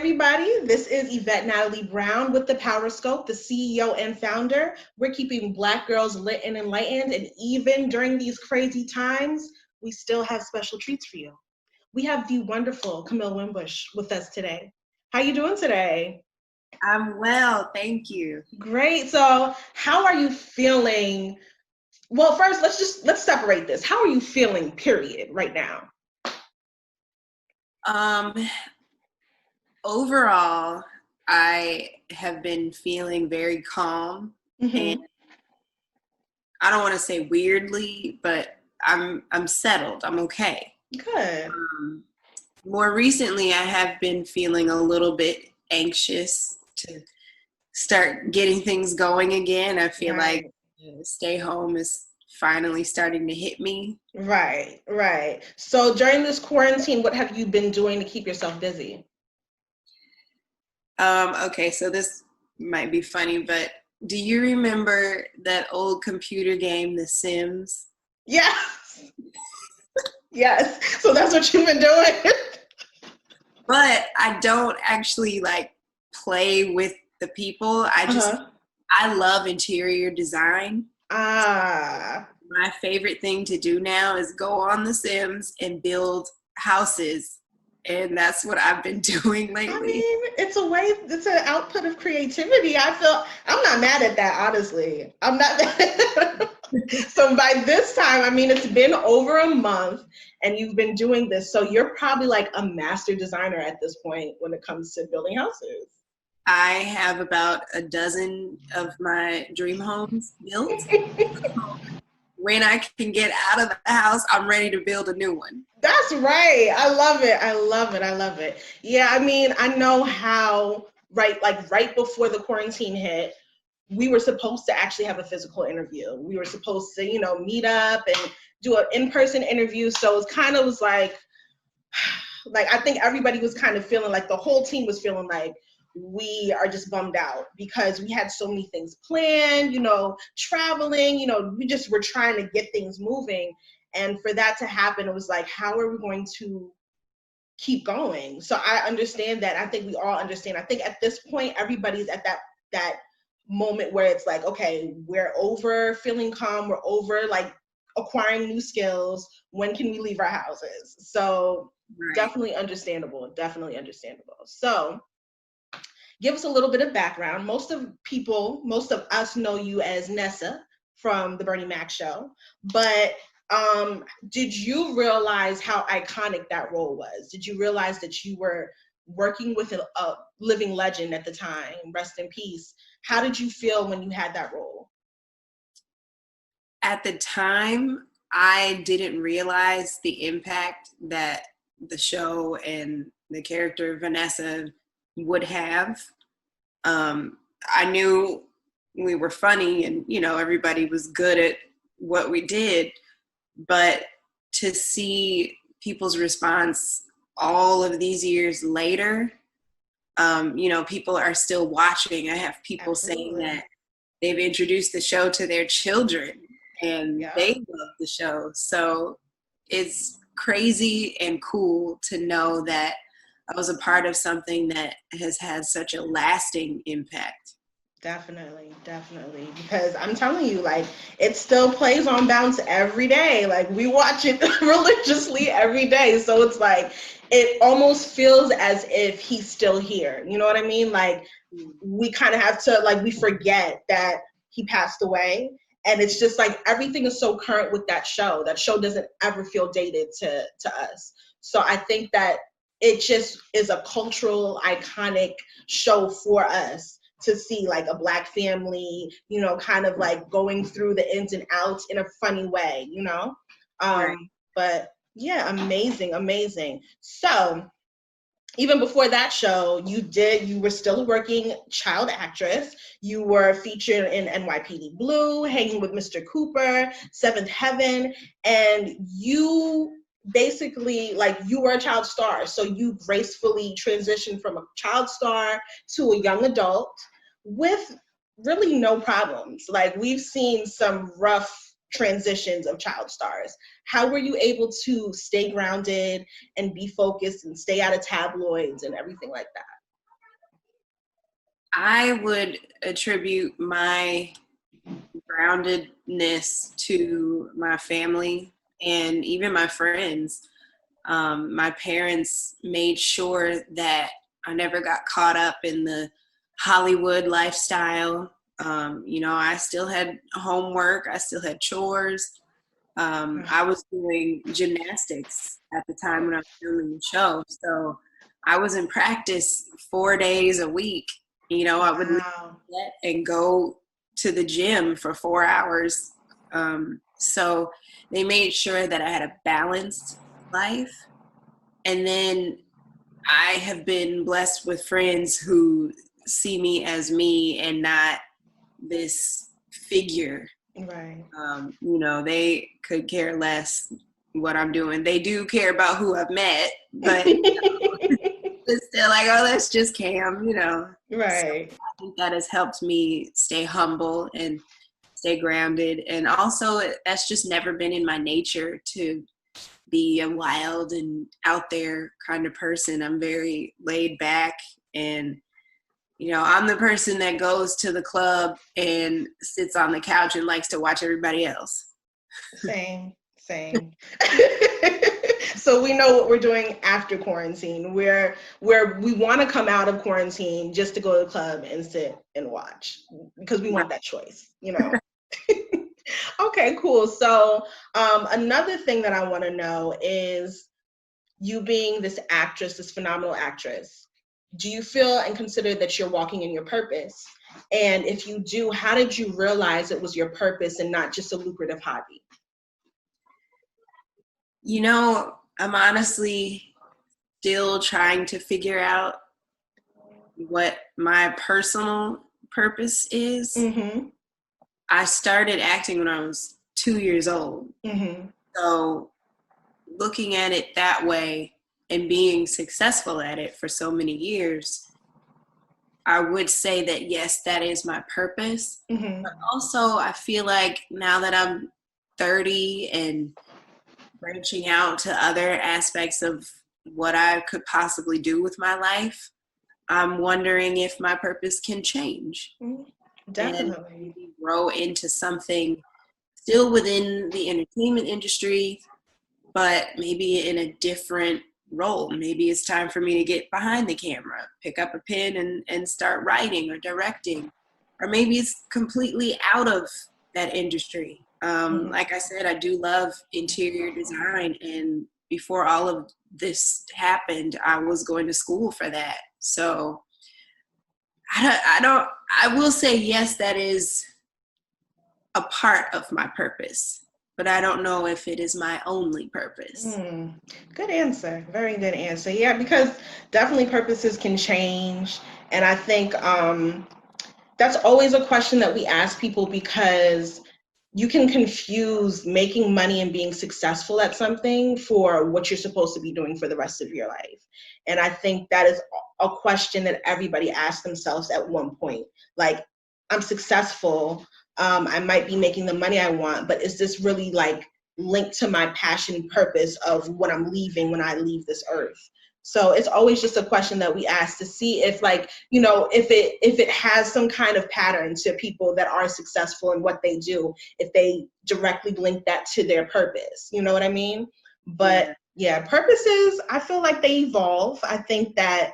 everybody. This is Yvette Natalie Brown with the Powerscope, the CEO and founder. We're keeping Black girls lit and enlightened, and even during these crazy times, we still have special treats for you. We have the wonderful Camille Winbush with us today. How you doing today? I'm well, thank you. Great. So, how are you feeling? Well, first, let's separate this. How are you feeling, period, right now? Um, Overall, I have been feeling very calm, and Mm-hmm. I don't want to say weirdly, but I'm settled. I'm okay. Good. Um, More recently, I have been feeling a little bit anxious to start getting things going again. I feel like Right. stay home is finally starting to hit me. Right, right. So during this quarantine, what have you been doing to keep yourself busy? Okay, so this might be funny, but do you remember that old computer game, The Sims? Yes, yes. So that's what you've been doing? But I don't actually like play with the people. Uh-huh. I love interior design. Ah. My favorite thing to do now is go on The Sims and build houses. And that's what I've been doing I lately. mean, it's an output of creativity. I'm not mad at that, honestly. I'm not mad. So by this time, I mean, it's been over a month and you've been doing this. So you're probably like a master designer at this point when it comes to building houses. I have about a dozen of my dream homes built. When I can get out of the house, I'm ready to build a new one. That's right. I love it. I love it. I love it. Yeah, I mean, I know how right before the quarantine hit, we were supposed to actually have a physical interview. We were supposed to, meet up and do an in-person interview. So it kind of was like I think everybody was kind of feeling like the whole team was feeling like we are just bummed out because we had so many things planned, traveling, we just were trying to get things moving. And for that to happen, it was like, how are we going to keep going? So I understand that. I think we all understand. I think at this point, everybody's at that moment where it's like, okay, we're over feeling calm, we're over like acquiring new skills. When can we leave our houses? So Right. definitely understandable. Definitely understandable. So give us a little bit of background. Most of us know you as Nessa from the Bernie Mac show, but did you realize how iconic that role was? Did you realize that you were working with a living legend at the time? Rest in peace. How did you feel when you had that role? At the time, I didn't realize the impact that the show and the character Vanessa would have. I knew we were funny and, everybody was good at what we did, but to see people's response all of these years later, people are still watching. I have people saying Absolutely. that they've introduced the show to their children and Yeah. they love the show. So it's crazy and cool to know that I was a part of something that has had such a lasting impact. Definitely, definitely. Because I'm telling you, like, it still plays on Bounce every day. Like, we watch it religiously every day. So it's like, it almost feels as if he's still here. You know what I mean? Like, we kind of have to, like, we forget that he passed away. And it's just like everything is so current with that show. That show doesn't ever feel dated to us. So I think that it just is a cultural, iconic show for us to see like a Black family, kind of like going through the ins and outs in a funny way. Right. But yeah, amazing, amazing. So even before that show, you were still a working child actress. You were featured in NYPD Blue, hanging with Mr. Cooper, Seventh Heaven, and you basically like you were a child star. So you gracefully transitioned from a child star to a young adult with really no problems. Like we've seen some rough transitions of child stars. How were you able to stay grounded and be focused and stay out of tabloids and everything like that? I would attribute my groundedness to my family and even my friends. My parents made sure that I never got caught up in the Hollywood lifestyle. I still had homework, I still had chores. I was doing gymnastics at the time when I was filming the show. So I was in practice 4 days a week. I would leave and go to the gym for 4 hours. So they made sure that I had a balanced life. And then I have been blessed with friends who see me as me and not this figure. Right. They could care less what I'm doing. They do care about who I've met, but it's still like, oh, that's just Cam, Right. So I think that has helped me stay humble and stay grounded. And also, that's just never been in my nature to be a wild and out there kind of person. I'm very laid back, and I'm the person that goes to the club and sits on the couch and likes to watch everybody else. Same. So we know what we're doing after quarantine, where we want to come out of quarantine just to go to the club and sit and watch because we want that choice, Okay, cool. So another thing that I want to know is, you being this actress, this phenomenal actress, do you feel and consider that you're walking in your purpose? And if you do, how did you realize it was your purpose and not just a lucrative hobby? I'm honestly still trying to figure out what my personal purpose is. Mm-hmm. I started acting when I was 2 years old. Mm-hmm. So looking at it that way and being successful at it for so many years, I would say that, yes, that is my purpose. Mm-hmm. But also, I feel like now that I'm 30 and branching out to other aspects of what I could possibly do with my life, I'm wondering if my purpose can change. Definitely. And grow into something still within the entertainment industry, but maybe in a different role. Maybe it's time for me to get behind the camera, pick up a pen and start writing or directing. Or maybe it's completely out of that industry. Like I said, I do love interior design, and before all of this happened, I was going to school for that. So I will say, yes, that is a part of my purpose, but I don't know if it is my only purpose. Good answer. Very good answer. Yeah, because definitely purposes can change. And I think that's always a question that we ask people, because you can confuse making money and being successful at something for what you're supposed to be doing for the rest of your life. And I think that is a question that everybody asks themselves at one point. Like, I'm successful, I might be making the money I want, but is this really like linked to my passion and purpose of what I'm leaving when I leave this earth? So it's always just a question that we ask to see if, like, if it has some kind of pattern to people that are successful in what they do, if they directly link that to their purpose. You know what I mean? But yeah, purposes, I feel like they evolve. I think that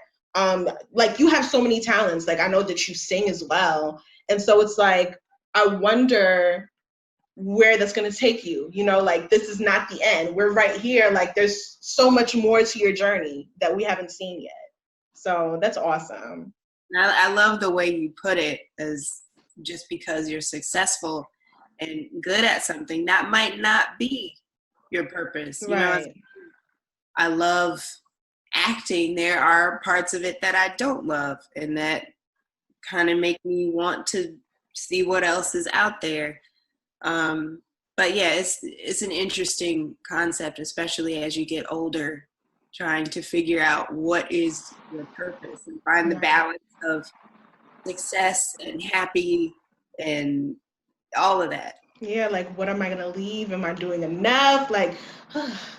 like, you have so many talents. Like, I know that you sing as well. And so it's like, I wonder where that's going to take you. Like, this is not the end. We're right here. Like, there's so much more to your journey that we haven't seen yet. So that's awesome. I love the way you put it, as just because you're successful and good at something, that might not be your purpose. Right. I love acting. There are parts of it that I don't love, and that kind of make me want to see what else is out there. But yeah, it's an interesting concept, especially as you get older, trying to figure out what is your purpose and find the balance of success and happy and all of that. Yeah, like, what am I gonna leave? Am I doing enough? Like,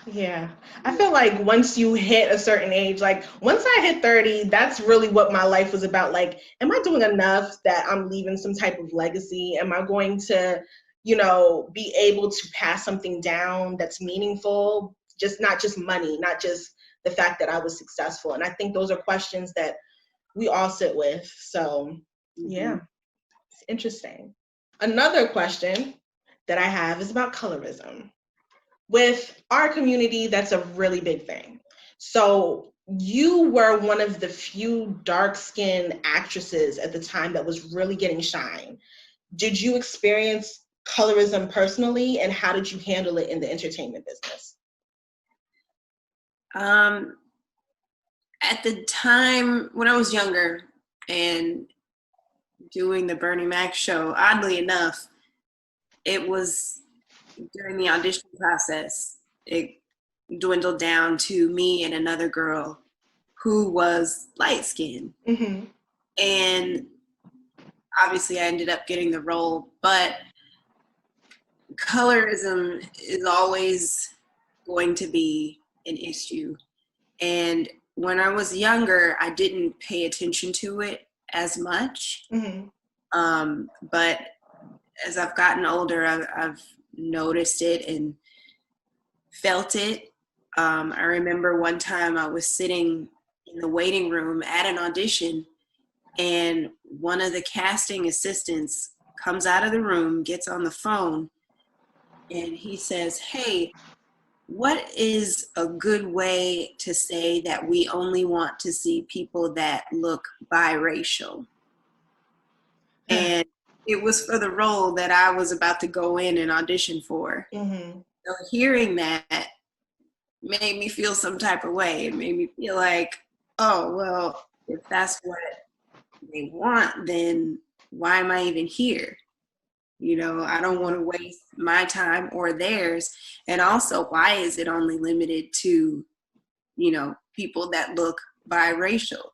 yeah. I feel like once you hit a certain age, like once I hit 30, that's really what my life was about. Like, am I doing enough that I'm leaving some type of legacy? Am I going to, be able to pass something down that's meaningful? Just not just money, not just the fact that I was successful. And I think those are questions that we all sit with. So, Mm-hmm. yeah, it's interesting. Another question that I have is about colorism. With our community, that's a really big thing. So you were one of the few dark-skinned actresses at the time that was really getting shine. Did you experience colorism personally, and how did you handle it in the entertainment business? At the time when I was younger and doing the Bernie Mac show, oddly enough, it was during the audition process, it dwindled down to me and another girl who was light skinned. Mm-hmm. And obviously I ended up getting the role, but colorism is always going to be an issue. And when I was younger, I didn't pay attention to it as much. Mm-hmm. But as I've gotten older, I've noticed it and felt it. I remember one time I was sitting in the waiting room at an audition, and one of the casting assistants comes out of the room, gets on the phone, and he says, "Hey, what is a good way to say that we only want to see people that look biracial?" And it was for the role that I was about to go in and audition for. Mm-hmm. So hearing that made me feel some type of way. It made me feel like, oh, well, if that's what they want, then why am I even here? I don't want to waste my time or theirs. And also, why is it only limited to, people that look biracial?